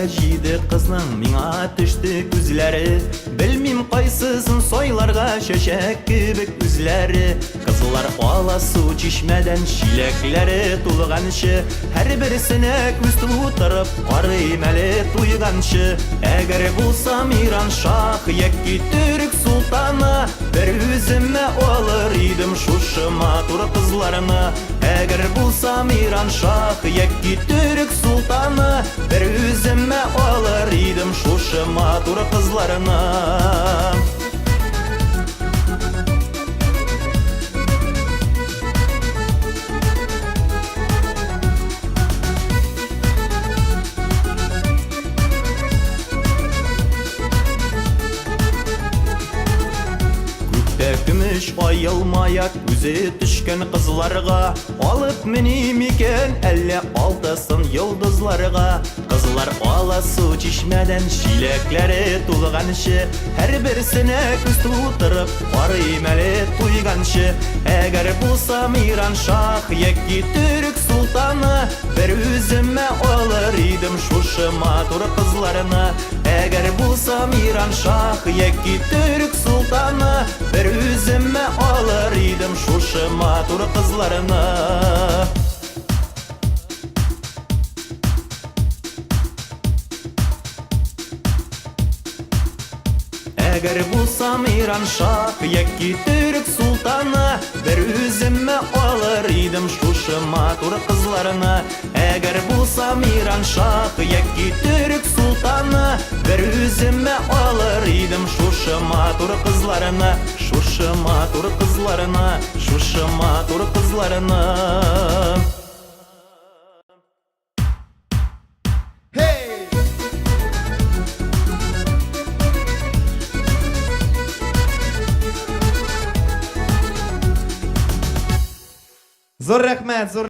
Жиді қызның миңа түшті күзлері, білмейм қайсысын сойларға шешек кебек үзлері. Қызылар ала су чишмәден шилеклері тулғаншы, әр бірісіне күз тутырып қарым әлі туйғаншы. Әгер болсам Иран шах, яки түрік султаны, бір өзіме алыр идім шушы матур қызларыны. Әгер болсам Иран шах, яки түрік султаны, бір өзіме алыр идім шушы матур қызларыны. Күміш айылмаяк көзі түшкен қызларға, алып мінем екен әлі алтысын йылдызларға. Қызлар ала су чишмәден шилеклері тулғаншы, әр бірісіне күз тутырып қарым әлі туйғаншы. Әгер болсам Иран шах, яки түрік султаны, бір өзіме алыр идім шушы матур қызларыны. Әгер болсам Иран шах, яки түрік султаны, бір өзіме алыр идім шушы матур қызларыны. Әгер болсам Иран шах, яки түрік султаны, бір өзіме алыр идім шушы матур қызларыны. Әгер болсам Иран шах, яки түрік султаны, бір өзіме алыр идім шушы матур қызларыны. Шушы матур қызларыны, шушы матур қызларыны. Зор рахмет, зор